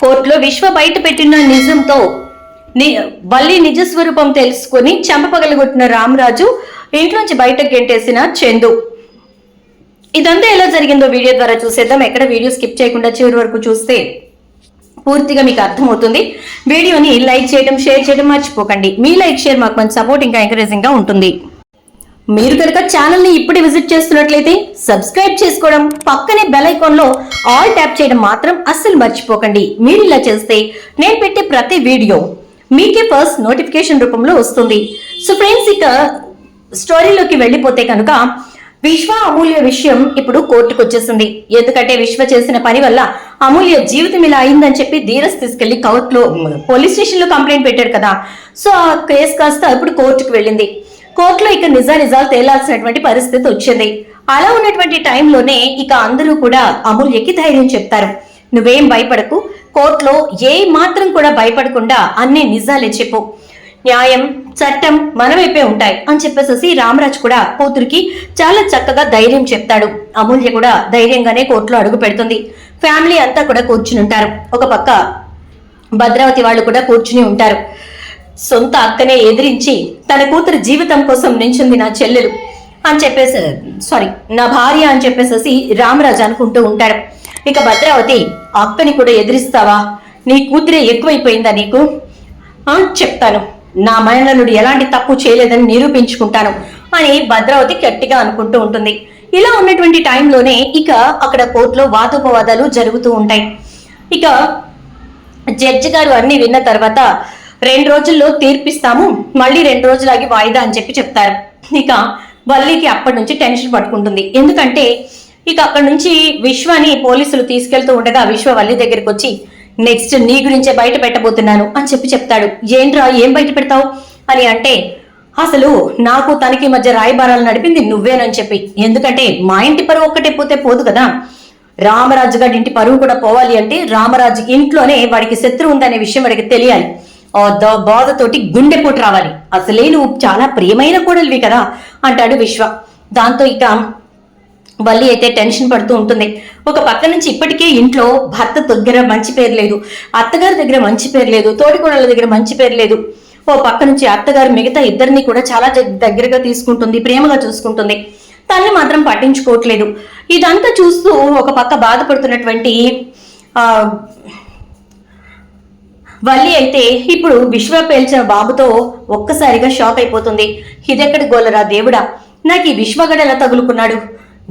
కోర్టులో విశ్వ బయట పెట్టిన నిజంతో వల్లి నిజ స్వరూపం తెలుసుకుని చంపపగలగొట్టిన రామరాజు ఇంట్లోంచి బయటకు గెంటేసిన చందు. ఇదంతా ఎలా జరిగిందో వీడియో ద్వారా చూసేద్దాం. ఎక్కడ వీడియో స్కిప్ చేయకుండా చివరి వరకు చూస్తే పూర్తిగా మీకు అర్థమవుతుంది. వీడియోని లైక్ చేయడం, షేర్ చేయడం మర్చిపోకండి. మీ లైక్, షేర్ మాకు మంచి సపోర్ట్ ఇంకా ఎంకరేజింగ్ గా ఉంటుంది. మీరు కనుక ఛానల్ ని ఇప్పుడే విజిట్ చేస్తున్నట్లయితే సబ్స్క్రైబ్ చేసుకోవడం, పక్కనే బెల్ ఐకాన్ లో ఆల్ ట్యాప్ చేయడం మాత్రం అస్సలు మర్చిపోకండి. మీరు ఇలా చేస్తే నేను పెట్టే ప్రతి వీడియో మీకే ఫస్ట్ నోటిఫికేషన్ రూపంలో వస్తుంది. సో ఫ్రెండ్స్, ఇక స్టోరీలోకి వెళ్ళిపోతే కనుక విశ్వ అమూల్య విషయం ఇప్పుడు కోర్టుకు వచ్చేసింది. ఎందుకంటే విశ్వ చేసిన పని వల్ల అమూల్య జీవితం ఇలా అయిందని చెప్పి ధీరస్ తీసుకెళ్లి కోర్టులో పోలీస్ స్టేషన్ లో కంప్లైంట్ పెట్టాడు కదా. సో ఆ కేసు కాస్త ఇప్పుడు కోర్టుకు వెళ్ళింది. కోర్టులో ఇక నిజాలు తేలాల్సినటువంటి పరిస్థితి వచ్చింది. అలా ఉన్నటువంటి టైంలోనే ఇక అందరూ కూడా అమూల్యకి ధైర్యం చెప్తారు. నువ్వేం భయపడకు, కోర్టులో ఏ మాత్రం కూడా భయపడకుండా అన్ని నిజాలే చెప్పు, న్యాయం చట్టం మన వైపే ఉంటాయి అని చెప్పేసి రామరాజు కూడా కూతురికి చాలా చక్కగా ధైర్యం చెప్తాడు. అమూల్య కూడా ధైర్యంగానే కోర్టులో అడుగు పెడుతుంది. ఫ్యామిలీ అంతా కూడా కూర్చుని ఉంటారు. ఒక పక్క భద్రావతి వాళ్ళు కూడా కూర్చుని ఉంటారు. సొంత అక్కనే ఎదిరించి తన కూతురు జీవితం కోసం నించుంది నా చెల్లెలు అని చెప్పేసి, నా భార్య అని చెప్పేసి రామరాజు అనుకుంటూ ఉంటాడు. ఇక భద్రావతి, అక్కని కూడా ఎదిరిస్తావా? నీ కూతురే ఎక్కువైపోయిందా నీకు? చెప్తాను, నా మేనల్లుడు ఎలాంటి తప్పు చేయలేదని నిరూపించుకుంటాను అని భద్రావతి గట్టిగా అనుకుంటూ ఉంటుంది. ఇలా ఉన్నటువంటి టైంలోనే ఇక అక్కడ కోర్టులో వాదోపవాదాలు జరుగుతూ ఉంటాయి. ఇక జడ్జి గారు అన్ని విన్న తర్వాత 2 రోజుల్లో తీర్పిస్తాము, మళ్ళీ 2 రోజులాగి వాయిదా అని చెప్పి చెప్తారు. ఇక వల్లికి అప్పటి నుంచి టెన్షన్ పట్టుకుంటుంది. ఎందుకంటే ఇక అక్కడి నుంచి విశ్వాని పోలీసులు తీసుకెళ్తూ ఉండగా విశ్వ వల్లి దగ్గరికి వచ్చి, నెక్స్ట్ నీ గురించే బయట పెట్టబోతున్నాను అని చెప్పి చెప్తాడు. ఏంట్రా, ఏం బయట పెడతావు అని అంటే, అసలు నాకు తనకి మధ్య రాయబారాలు నడిపింది నువ్వేనని చెప్పి. ఎందుకంటే మా ఇంటి పరువు ఒక్కటే పోతే పోదు కదా, రామరాజు గారి ఇంటి పరువు కూడా పోవాలి అంటే రామరాజు ఇంట్లోనే వాడికి శత్రువు ఉందనే విషయం వాడికి తెలియాలి. బాధతోటి గుండెపోటు రావాలి. అసలే నువ్వు చాలా ప్రియమైన కోడలివి కదా అంటాడు విశ్వ. దాంతో ఇక వల్లి అయితే టెన్షన్ పడుతూ ఉంటుంది. ఒక పక్క నుంచి ఇప్పటికే ఇంట్లో భర్త దగ్గర మంచి పేరు లేదు, అత్తగారి దగ్గర మంచి పేరు లేదు, తోటికోడళ్ళ దగ్గర మంచి పేరు లేదు. ఓ పక్క నుంచి అత్తగారు మిగతా ఇద్దరిని కూడా చాలా దగ్గరగా తీసుకుంటుంది, ప్రేమగా చూసుకుంటుంది. తన్ని మాత్రం పట్టించుకోవట్లేదు. ఇదంతా చూస్తూ ఒక పక్క బాధపడుతున్నటువంటి వల్లి అయితే ఇప్పుడు విశ్వ పేల్చిన బాబుతో ఒక్కసారిగా షాక్ అయిపోతుంది. ఇదెక్కడి గోలరా దేవుడా, నాకు ఈ విశ్వగడ ఎలా తగులుకున్నాడు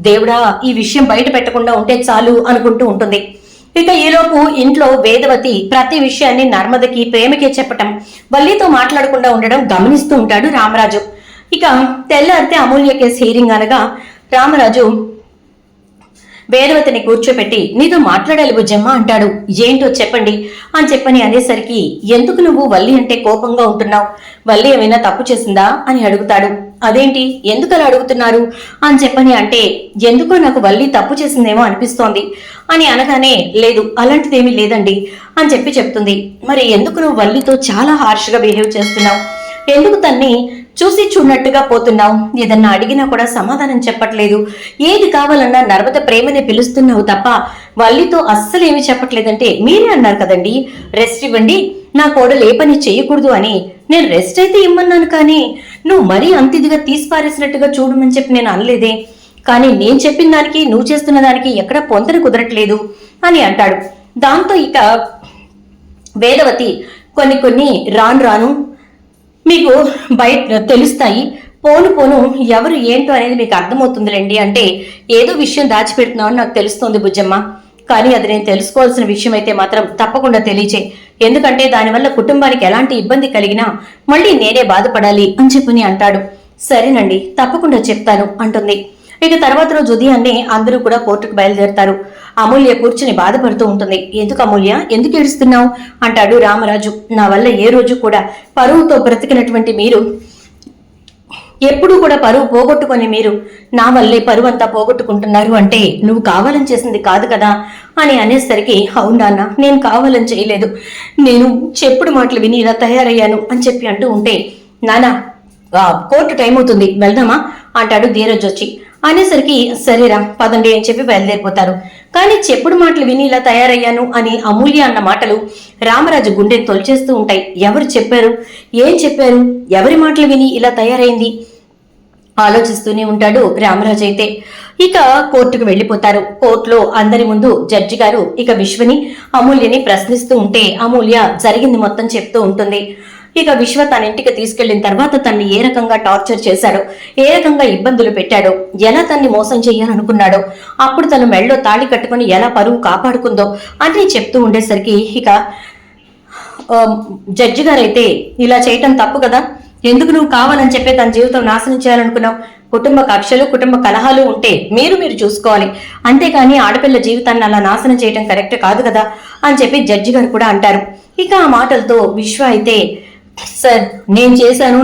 దేవుడా, ఈ విషయం బయట పెట్టకుండా ఉంటే చాలు అనుకుంటూ ఉంటుంది. ఇక ఈలోపు ఇంట్లో వేదవతి ప్రతి విషయాన్ని నర్మదకి, ప్రేమకే చెప్పటం, వల్లితో మాట్లాడకుండా ఉండడం గమనిస్తూ ఉంటాడు రామరాజు. ఇక తెల్లారితే అమూల్య కేసు హీరింగ్ అనగా రామరాజు వేదవతిని కూర్చోపెట్టి, నీతో మాట్లాడాలి బుజ్జమ్మ అంటాడు. ఏంటో చెప్పండి అని చెప్పని అనేసరికి, ఎందుకు నువ్వు వల్లి అంటే కోపంగా ఉంటున్నావు? వల్లి ఏమైనా తప్పు చేసిందా అని అడుగుతాడు. అదేంటి, ఎందుకు అలా అడుగుతున్నారు అని చెప్పని అంటే, ఎందుకో నాకు వల్లి తప్పు చేసిందేమో అనిపిస్తోంది అని అనగానే, లేదు అలాంటిదేమీ లేదండి అని చెప్పి చెప్తుంది. మరి ఎందుకు నువ్వు వల్లితో చాలా హార్ష్గా బిహేవ్ చేస్తున్నావు? ఎందుకు తన్ని చూసి చూడనట్టుగా పోతున్నావు? ఏదన్నా అడిగినా కూడా సమాధానం చెప్పట్లేదు. ఏది కావాలన్నా నర్మద ప్రేమని పిలుస్తున్నావు తప్ప వల్లితో అస్సలేమి చెప్పట్లేదంటే, మీరే అన్నారు కదండి రెస్ట్ ఇవ్వండి, నా కోడలు ఏ పని చేయకూడదు అని. నేను రెస్ట్ అయితే ఇమ్మన్నాను, కానీ నువ్వు మరీ అంతిదిగా తీసిపారేసినట్టుగా చూడమని చెప్పి నేను అనలేదే. కానీ నేను చెప్పిన దానికి నువ్వు చేస్తున్న దానికి ఎక్కడ పొంతన కుదరట్లేదు అని అంటాడు. దాంతో ఇక వేదవతి, కొన్ని రాను మీకు బయట తెలుస్తాయి, పోను ఎవరు ఏంటో అనేది మీకు అర్థమవుతుందిలేండి అంటే, ఏదో విషయం దాచిపెడుతున్నావు అని నాకు తెలుస్తోంది బుజ్జమ్మ, కానీ అది నేను తెలుసుకోవాల్సిన విషయం అయితే మాత్రం తప్పకుండా తెలియచే. ఎందుకంటే దానివల్ల కుటుంబానికి ఎలాంటి ఇబ్బంది కలిగినా మళ్ళీ నేనే బాధపడాలి అని చెప్పని అంటాడు. సరేనండి, తప్పకుండా చెప్తాను అంటుంది. ఇక తర్వాత రోజు ఉదయాన్నే అందరూ కూడా కోర్టుకు బయలుదేరతారు. అమూల్య కూర్చుని బాధపడుతూ ఉంటుంది. ఎందుకు అమూల్య, ఎందుకు ఏడుస్తున్నావు అంటాడు రామరాజు. నా వల్ల ఏ రోజు కూడా పరువుతో బ్రతికినటువంటి మీరు, ఎప్పుడూ కూడా పరువు పోగొట్టుకొని మీరు నా వల్లే పరువు అంతా పోగొట్టుకుంటున్నారు అంటే, నువ్వు కావాలని చేసింది కాదు కదా అని అనేసరికి, అవునా, నేను కావాలని చేయలేదు, నేను చెప్పుడు మాటలు విని ఇలా తయారయ్యాను అని చెప్పి అంటూ ఉంటే, నానా కోర్టు టైం అవుతుంది వెళ్దామా అంటాడు ధీరజ్ వచ్చి. అనేసరికి సరేరా పదండి అని చెప్పి బయలుదేరిపోతారు. కానీ చెప్పుడు మాటలు విని ఇలా తయారయ్యాను అని అమూల్య అన్న మాటలు రామరాజు గుండె తొలిచేస్తూ ఉంటాయి. ఎవరు చెప్పారు, ఏం చెప్పారు, ఎవరి మాటలు విని ఇలా తయారైంది ఆలోచిస్తూనే ఉంటాడు రామరాజు. అయితే ఇక కోర్టుకు వెళ్లిపోతారు. కోర్టులో అందరి ముందు జడ్జి గారు ఇక విశ్వని అమూల్యని ప్రశ్నిస్తూ ఉంటే అమూల్య జరిగింది మొత్తం చెప్తూ ఉంటుంది. ఇక విశ్వ తన ఇంటికి తీసుకెళ్లిన తర్వాత తన్ని ఏ రకంగా టార్చర్ చేశాడో, ఏ రకంగా ఇబ్బందులు పెట్టాడో, ఎలా తన్ని మోసం చెయ్యాలనుకున్నాడో, అప్పుడు తను మెళ్ళో తాళి కట్టుకుని ఎలా పరువు కాపాడుకుందో అని చెప్తూ ఉండేసరికి ఇక జడ్జి గారైతే ఇలా చేయటం తప్పు కదా, ఎందుకు నువ్వు కావాలని చెప్పి తన జీవితం నాశనం చేయాలనుకున్నావు, కుటుంబ కక్షలు కుటుంబ కలహాలు ఉంటే మీరు చూసుకోవాలి, అంతేకాని ఆడపిల్ల జీవితాన్ని అలా నాశనం చేయటం కరెక్ట్ కాదు కదా అని చెప్పి జడ్జి గారు కూడా అంటారు. ఇక ఆ మాటలతో విశ్వ అయితే సార్ నేను చేశాను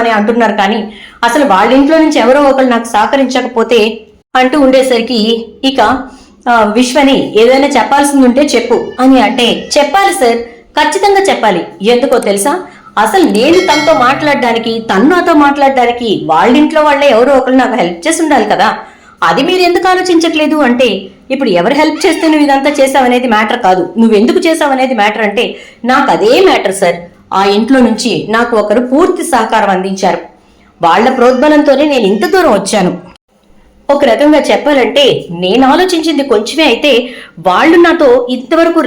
అని అంటున్నారు, కానీ అసలు వాళ్ళ ఇంట్లో నుంచి ఎవరో ఒకరు నాకు సహకరించకపోతే అంటూ ఉండేసరికి ఇక విశ్వని ఏదైనా చెప్పాల్సింది ఉంటే చెప్పు అని అంటే చెప్పాలి సార్, ఖచ్చితంగా చెప్పాలి. ఎందుకో తెలుసా, అసలు నేను తనతో మాట్లాడడానికి తను నాతో మాట్లాడడానికి వాళ్ళింట్లో వాళ్ళే ఎవరో ఒకరు నాకు హెల్ప్ చేసి ఉండాలి కదా, అది మీరు ఎందుకు ఆలోచించట్లేదు అంటే ఇప్పుడు ఎవరు హెల్ప్ చేస్తే నువ్వు ఇదంతా చేసావనేది మ్యాటర్ కాదు, నువ్వెందుకు చేసావనేది మ్యాటర్ అంటే నాకు అదే మ్యాటర్ సార్. ఆ ఇంట్లో నుంచి నాకు ఒకరు పూర్తి సహకారం అందించారు, వాళ్ల ప్రోద్బలంతోనే నేను ఇంత దూరం వచ్చాను. ఒక రకంగా చెప్పాలంటే నేను ఆలోచించింది కొంచెమే అయితే వాళ్ళు నాతో ఇంతవరకు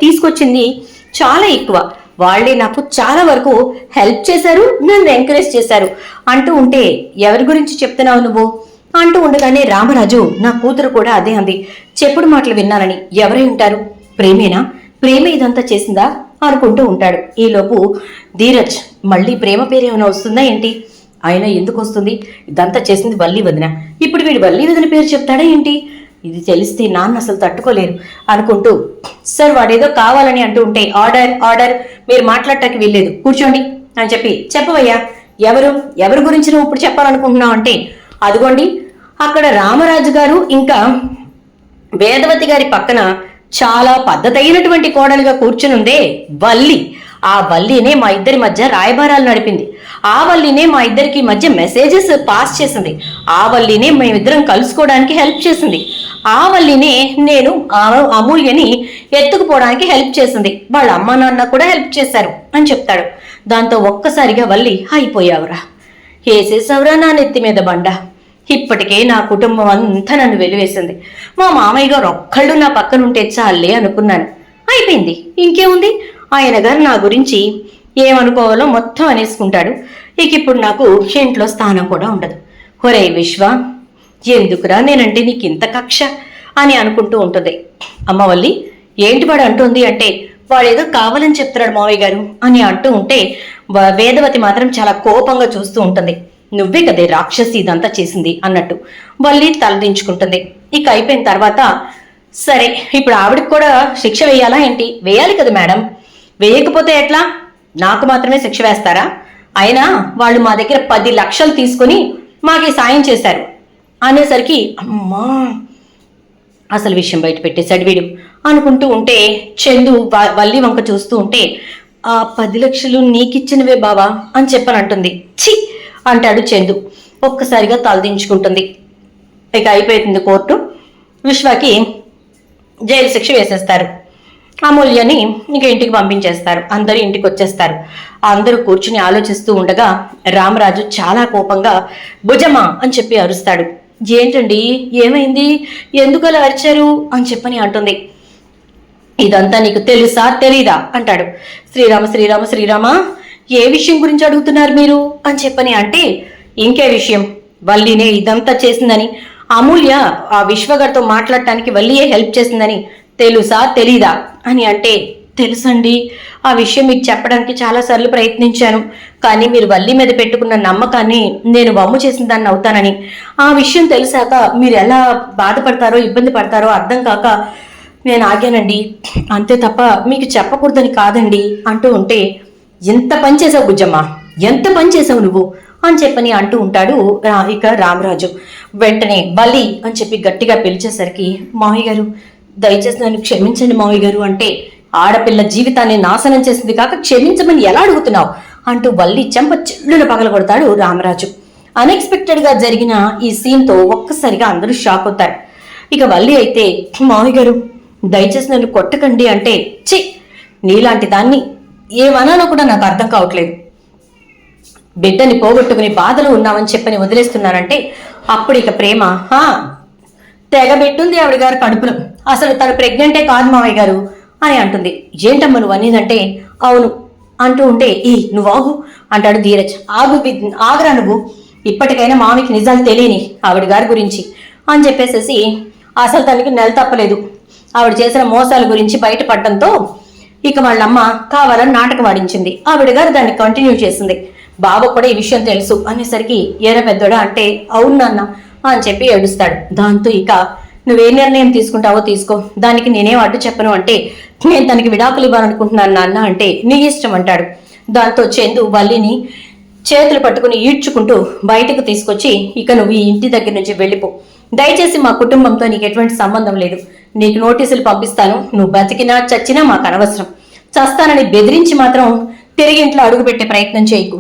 తీసుకొచ్చింది చాలా ఎక్కువ. వాళ్లే నాకు చాలా వరకు హెల్ప్ చేశారు, నన్ను ఎంకరేజ్ చేశారు అంటూ ఉంటే ఎవరి గురించి చెప్తున్నావు నువ్వు అంటూ ఉండగానే రామరాజు నా కూతురు కూడా అదే అంది, చెప్పుడు మాటలు విన్నానని. ఎవరై ఉంటారు, ప్రేమేనా, ప్రేమే ఇదంతా చేసిందా అనుకుంటూ ఉంటాడు. ఈలోపు ధీరజ్ మళ్ళీ ప్రేమ పేరేమైనా వస్తుందా ఏంటి, ఆయన ఎందుకు వస్తుంది, ఇదంతా చేసింది వల్లి వదిన, ఇప్పుడు వీడు వల్లి వదిన పేరు చెప్తాడా ఏంటి, ఇది తెలిస్తే నాన్న అసలు తట్టుకోలేరు అనుకుంటూ సార్ వాడేదో కావాలని అంటూ ఉంటే ఆర్డర్ మీరు మాట్లాడటానికి వీల్లేదు, కూర్చోండి అని చెప్పి చెప్పవయ్యా, ఎవరి గురించి నువ్వు ఇప్పుడు చెప్పాలనుకుంటున్నావు అంటే అదిగోండి అక్కడ రామరాజు గారు ఇంకా వేదవతి గారి పక్కన చాలా పద్ధతైనటువంటి కోడలుగా కూర్చునుందే వల్లి, ఆ వల్లినే మా ఇద్దరి మధ్య రాయబారాలు నడిపింది, ఆ వల్లినే మా ఇద్దరికి మధ్య మెసేజెస్ పాస్ చేసింది, ఆ వల్లినే మేమిద్దరం కలుసుకోవడానికి హెల్ప్ చేసింది, ఆ వల్లినే నేను అమూల్యని ఎత్తుకుపోవడానికి హెల్ప్ చేసింది, వాళ్ళ అమ్మ నాన్న కూడా హెల్ప్ చేశారు అని చెప్తాడు. దాంతో ఒక్కసారిగా వల్లి అయిపోయావురా, వేసేసావురా నా నెత్తి మీద బండ, ఇప్పటికే నా కుటుంబం అంతా నన్ను వెలివేసింది, మా మామయ్య గారు ఒక్కళ్ళు నా పక్కనుంటే చాలే అనుకున్నాను, అయిపోయింది, ఇంకేముంది, ఆయన గారు నా గురించి ఏమనుకోవాలో మొత్తం అనేసుకుంటాడు, ఇక ఇప్పుడు నాకు ఇంట్లో స్థానం కూడా ఉండదు. ఒరే విశ్వ, ఎందుకురా నేనంటే నీకు ఇంత కక్ష అని అనుకుంటూ ఉంటుంది. అమ్మవల్లి ఏంటి వాడు అంటుంది అంటే వాడేదో కావాలని చెప్తున్నాడు మావయ్య గారు అని అంటూ ఉంటే వేదవతి మాత్రం చాలా కోపంగా చూస్తూ ఉంటుంది. నువ్వే కదే రాక్షసి ఇదంతా చేసింది అన్నట్టు వల్లి తలదించుకుంటుంది. ఇక అయిపోయిన తర్వాత సరే ఇప్పుడు ఆవిడకి కూడా శిక్ష వేయాలా ఏంటి, వేయాలి కదా మేడం, వేయకపోతే ఎట్లా, నాకు మాత్రమే శిక్ష వేస్తారా, అయినా వాళ్ళు మా దగ్గర 10 లక్షలు తీసుకుని మాకు సాయం చేశారు అనేసరికి అమ్మా అసలు విషయం బయట పెట్టేశాడు వీడు అనుకుంటూ ఉంటే చందు వల్లి వంక చూస్తూ ఉంటే ఆ 10 లక్షలు నీకిచ్చినవే బావా అని చెప్పనంటుంది. ఛీ అంటాడు చందు. ఒక్కసారిగా తలదించుకుంటుంది. ఇక అయిపోతుంది కోర్టు, విశ్వకి జైలు శిక్ష వేసేస్తారు, అమూల్యని ఇంక ఇంటికి పంపించేస్తారు, అందరూ ఇంటికి వచ్చేస్తారు. అందరూ కూర్చుని ఆలోచిస్తూ ఉండగా రామరాజు చాలా కోపంగా భుజమా అని చెప్పి అరుస్తాడు. ఏంటండి ఏమైంది, ఎందుకు అలా అరిచారు అని చెప్పని అంటుంది. ఇదంతా నీకు తెలుసా తెలీదా అంటాడు. శ్రీరామ శ్రీరామ శ్రీరామ ఏ విషయం గురించి అడుగుతున్నారు మీరు అని చెప్పని అంటే ఇంకే విషయం, వల్లినే ఇదంతా చేసిందని, అమూల్య ఆ విశ్వగారితో మాట్లాడటానికి వల్లియే హెల్ప్ చేసిందని తెలుసా తెలీదా అని అంటే తెలుసండి, ఆ విషయం మీకు చెప్పడానికి చాలాసార్లు ప్రయత్నించాను, కానీ మీరు వల్లి మీద పెట్టుకున్న నమ్మకాన్ని నేను వమ్ము చేసిన దాన్ని అవుతానని, ఆ విషయం తెలిసాక మీరు ఎలా బాధపడతారో ఇబ్బంది పడతారో అర్థం కాక నేను ఆగానండి, అంతే తప్ప మీకు చెప్పకూడదని కాదండి అంటూ ఉంటే ఎంత పని చేసావు బుజ్జమ్మ, ఎంత పని చేసావు నువ్వు అని చెప్పని అంటూ ఉంటాడు. ఇక రామరాజు వెంటనే బలి అని చెప్పి గట్టిగా పిలిచేసరికి మావయ్య గారు దయచేసి నన్ను క్షమించండి మావయ్య గారు అంటే ఆడపిల్ల జీవితాన్ని నాశనం చేసింది కాక క్షమించమని ఎలా అడుగుతున్నావు అంటూ వల్లి చెంప చెల్లున పగలగొడతాడు రామరాజు. అన్ఎక్స్పెక్టెడ్ గా జరిగిన ఈ సీన్ తో ఒక్కసారిగా అందరూ షాక్ అవుతారు. ఇక వల్లి అయితే, మామయ్య గారు దయచేసి నన్ను కొట్టకండి అంటే, చి నీలాంటి దాన్ని ఏమనాలో కూడా నాకు అర్థం కావట్లేదు. బిడ్డని పోగొట్టుకుని బాధలు ఉన్నామని చెప్పని వదిలేస్తున్నానంటే అప్పుడు ఇక ప్రేమ తెగ పెట్టుంది ఆవిడ గారు కడుపులో. అసలు తను ప్రెగ్నెంటే కాదు మామయ్య గారు అని అంటుంది. ఏంటమ్మా నువ్వు అనేదంటే, అవును అంటూ ఉంటే, నువ్వు ఆగు అంటాడు ధీరజ్. ఆగురా నువ్వు, ఇప్పటికైనా మామికి నిజాలు తెలియని ఆవిడ గారి గురించి అని చెప్పేసేసి అసలు తనకి నెల తప్పలేదు. ఆవిడ చేసిన మోసాల గురించి బయటపడడంతో ఇక వాళ్ళమ్మ కావాలని నాటకం ఆడించింది. ఆవిడ గారు దాన్ని కంటిన్యూ చేసింది. బాబు కూడా ఈ విషయం తెలుసు అనేసరికి ఏరా పెద్దోడా అంటే, అవును నాన్న అని చెప్పి ఏడుస్తాడు. దాంతో ఇక నువ్వే నిర్ణయం తీసుకుంటావో తీసుకో, దానికి నేనేం అడ్డు చెప్పను అంటే, నేను తనకి విడాకులు ఇవ్వాలనుకుంటున్నాను నాన్న అంటే, నీ ఇష్టం అంటాడు. దాంతో చందు వల్లిని చేతులు పట్టుకుని ఈడ్చుకుంటూ బయటకు తీసుకొచ్చి, ఇక నువ్వు ఈ ఇంటి దగ్గర నుంచి వెళ్ళిపో, దయచేసి మా కుటుంబంతో నీకు ఎటువంటి సంబంధం లేదు, నీకు నోటీసులు పంపిస్తాను, నువ్వు బతికినా చచ్చినా మాకు అనవసరం, చస్తానని బెదిరించి మాత్రం తిరిగి ఇంట్లో అడుగుపెట్టే ప్రయత్నం చేయకు,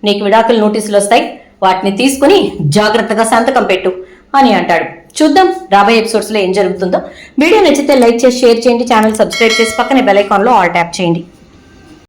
నీకు విడాకుల నోటీసులు వస్తాయి, వాటిని తీసుకుని జాగ్రత్తగా సంతకం పెట్టు అని అంటాడు. చూద్దాం రాబోయే ఎపిసోడ్స్ లో ఏం జరుగుతుందో. వీడియో నచ్చితే లైక్ చేసి షేర్ చేయండి, ఛానల్ సబ్స్క్రైబ్ చేసి పక్కనే బెల్ ఐకాన్ లో ఆల్ ట్యాప్ చేయండి.